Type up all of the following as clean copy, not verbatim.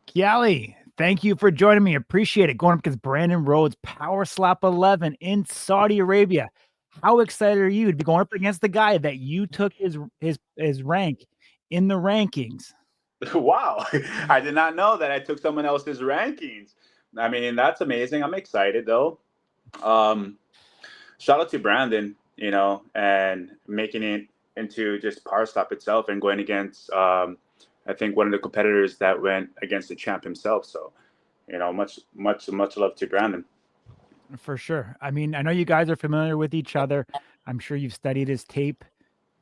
Kiali, thank you for joining me. Appreciate it. Going up against Brandon Rhodes, Power Slap 11 in Saudi Arabia. How excited are you to be going up against the guy that you took his rank in the rankings? Wow. I did not know that I took someone else's rankings. I mean, that's amazing. I'm excited though. Shout out to Brandon, and making it into just Power Slap itself and going against, I think, one of the competitors that went against the champ himself. So, much love to Brandon. For sure. I mean, I know you guys are familiar with each other. I'm sure you've studied his tape,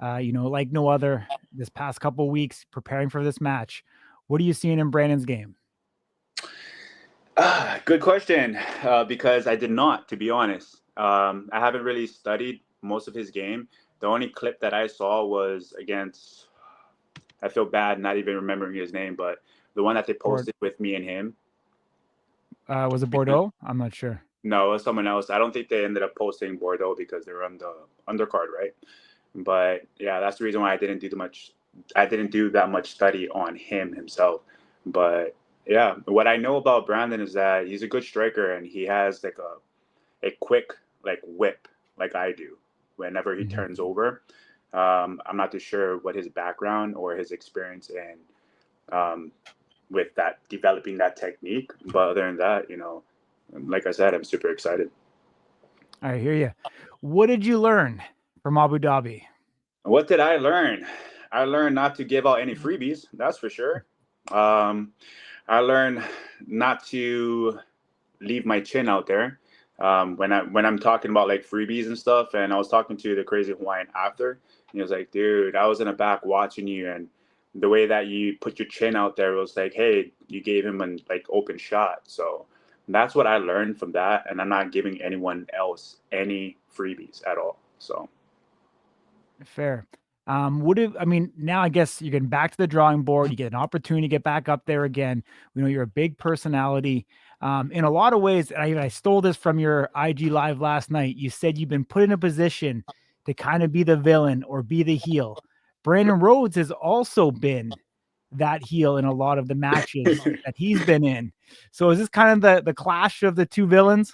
like no other this past couple of weeks preparing for this match. What are you seeing in Brandon's game? Good question, because I did not, to be honest. I haven't really studied most of his game. The only clip that I saw was against, I feel bad not even remembering his name, but the one that they posted with me and him. Was it Bordeaux? I'm not sure. No, it was someone else. I don't think they ended up posting Bordeaux because they were on the undercard, right? But yeah, that's the reason why I didn't do that much study on him himself. But yeah, what I know about Brandon is that he's a good striker and he has like a quick like whip like I do whenever he turns over. I'm not too sure what his background or his experience in with that developing that technique, but other than that, like I said, I'm super excited. I hear you. What did you learn from Abu Dhabi? What did I learn? I learned not to give out any freebies. That's for sure. I learned not to leave my chin out there when I'm talking about like freebies and stuff. And I was talking to the crazy Hawaiian after, and he was like, "Dude, I was in the back watching you, and the way that you put your chin out there was like, hey, you gave him an like open shot." So that's what I learned from that, and I'm not giving anyone else any freebies at all. So fair. Now I guess you're getting back to the drawing board. You get an opportunity to get back up there again. We know you're a big personality. In a lot of ways, and I stole this from your IG live last night. You said you've been put in a position to kind of be the villain or be the heel. Brandon Rhodes has also been that heel in a lot of the matches that he's been in. So is this kind of the clash of the two villains?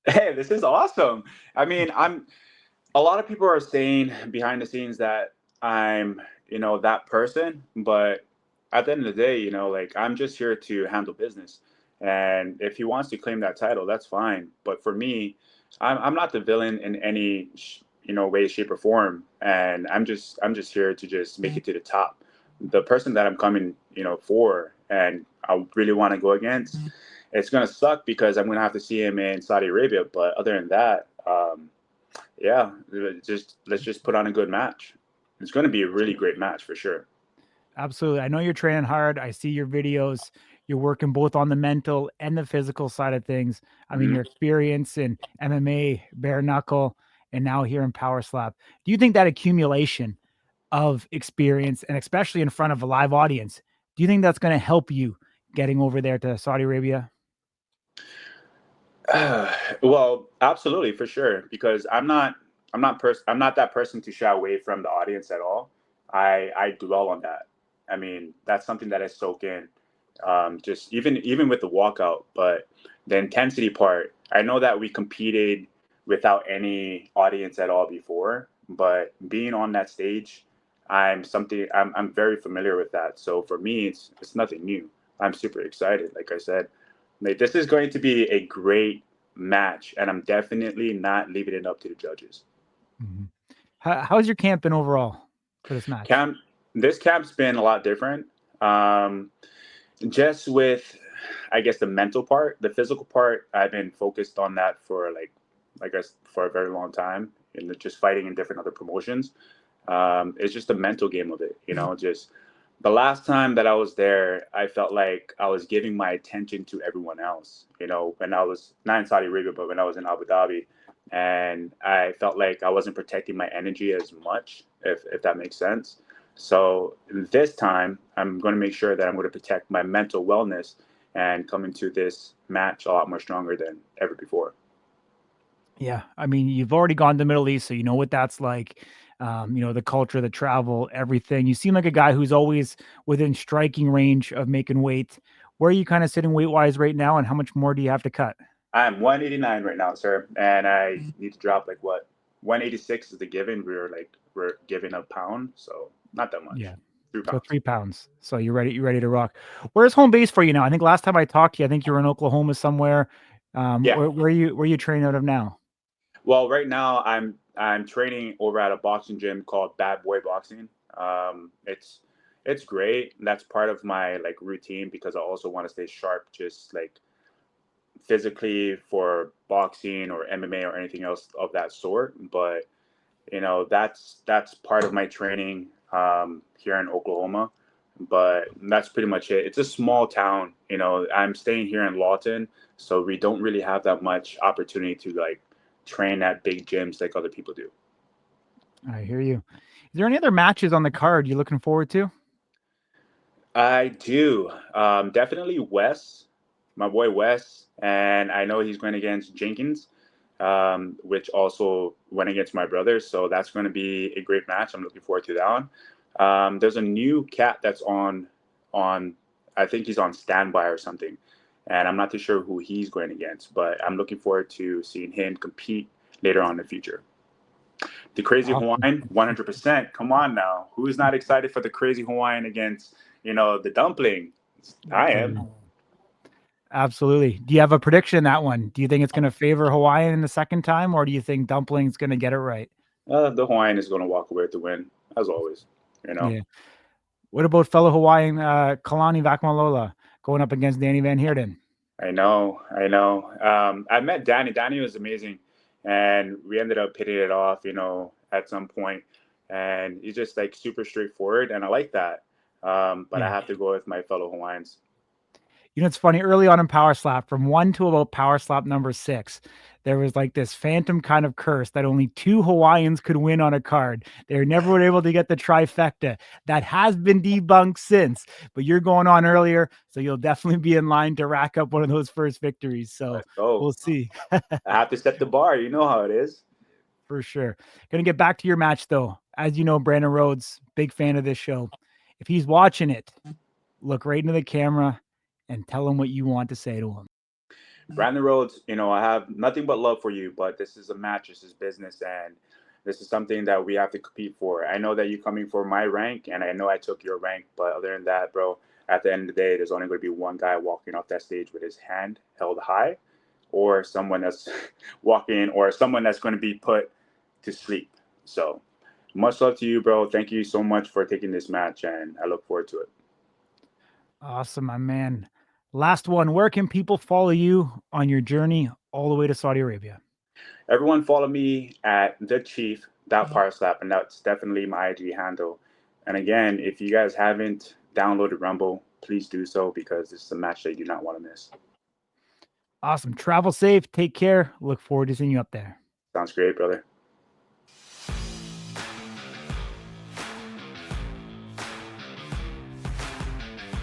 Hey, this is awesome. I mean, a lot of people are saying behind the scenes that I'm, that person, but at the end of the day, like I'm just here to handle business. And if he wants to claim that title, that's fine. But for me, I'm not the villain in any, way, shape, or form. And I'm just here to just make it to the top. The person that I'm coming, for, and I really want to go against, it's gonna suck because I'm gonna have to see him in Saudi Arabia. But other than that, yeah, let's just put on a good match. It's going to be a really great match for sure. Absolutely. I know you're training hard. I see your videos. You're working both on the mental and the physical side of things. I mean, your experience in MMA, bare knuckle, and now here in Power Slap. Do you think that accumulation of experience, and especially in front of a live audience, do you think that's going to help you getting over there to Saudi Arabia? Well, absolutely, for sure. Because I'm not that person to shy away from the audience at all. I dwell on that. I mean, that's something that I soak in. Just even with the walkout, but the intensity part. I know that we competed without any audience at all before, but being on that stage, I'm very familiar with that. So for me, it's nothing new. I'm super excited. Like I said, like this is going to be a great match, and I'm definitely not leaving it up to the judges. Mm-hmm. How's your camp been overall for this match? This camp's been a lot different. Just with, I guess, the mental part, the physical part, I've been focused on that for I guess for a very long time, and just fighting in different other promotions. It's just the mental game of it, just the last time that I was there, I felt like I was giving my attention to everyone else, when I was not in Saudi Arabia, but when I was in Abu Dhabi. And I felt like I wasn't protecting my energy as much, if that makes sense. So this time, I'm going to make sure that I'm going to protect my mental wellness and come into this match a lot more stronger than ever before. Yeah, I mean, you've already gone to the Middle East, so you know what that's like. The culture, the travel, everything. You seem like a guy who's always within striking range of making weight. Where are you kind of sitting weight wise right now, and how much more do you have to cut? I'm 189 right now, sir, and I need to drop like what 186 is the given. We're giving a pound, so not that much. Yeah. 3 So pounds. 3 pounds. So you're ready. You're ready to rock. Where's home base for you now? I think last time I talked to you, I think you were in Oklahoma somewhere. Yeah. Where are you training out of now? Well, right now I'm training over at a boxing gym called Bad Boy Boxing. It's great. That's part of my like routine because I also want to stay sharp, just like physically for boxing or MMA or anything else of that sort. But that's part of my training here in Oklahoma. But that's pretty much it. It's a small town. I'm staying here in Lawton, so we don't really have that much opportunity to like train at big gyms like other people do. I hear you. Is there any other matches on the card you're looking forward to? I do. Definitely Wes, my boy Wes, and I know he's going against Jenkins, which also went against my brother. So that's going to be a great match. I'm looking forward to that one. There's a new cat that's on. I think he's on standby or something, and I'm not too sure who he's going against. But I'm looking forward to seeing him compete later on in the future. The Crazy Awesome. Hawaiian, 100%. Come on now. Who's not excited for the Crazy Hawaiian against, the dumpling? I am. Absolutely. Do you have a prediction in that one? Do you think it's going to favor Hawaiian in the second time, or do you think Dumpling's going to get it right? The Hawaiian is going to walk away with the win, as always. Yeah. What about fellow Hawaiian Kalani Vakmalola going up against Danie Van Heerden? I know. I met Danie. Danie was amazing. And we ended up hitting it off, at some point. And he's just like super straightforward. And I like that. But I Yeah. have to go with my fellow Hawaiians. It's funny. Early on in Power Slap, from 1 to about Power Slap number 6, there was like this phantom kind of curse that only 2 Hawaiians could win on a card. They were never able to get the trifecta. That has been debunked since, but you're going on earlier, so you'll definitely be in line to rack up one of those first victories. So Let's go. we'll see. I have to set the bar. You know how it is. For sure. Gonna get back to your match though. As you know, Brandon Rhodes, big fan of this show. If he's watching it, look right into the camera and tell him what you want to say to him. Brandon Rhodes, I have nothing but love for you, but this is a match, this is business, and this is something that we have to compete for. I know that you're coming for my rank, and I know I took your rank, but other than that, bro, at the end of the day, there's only going to be one guy walking off that stage with his hand held high, or someone that's walking, or someone that's going to be put to sleep. So, much love to you, bro. Thank you so much for taking this match, and I look forward to it. Awesome, my man. Last one. Where can people follow you on your journey all the way to Saudi Arabia? Everyone follow me at the Chief Power Slap, and that's definitely my IG handle. And again, if you guys haven't downloaded Rumble, please do so because this is a match that you do not want to miss. Awesome. Travel safe. Take care. Look forward to seeing you up there. Sounds great, brother.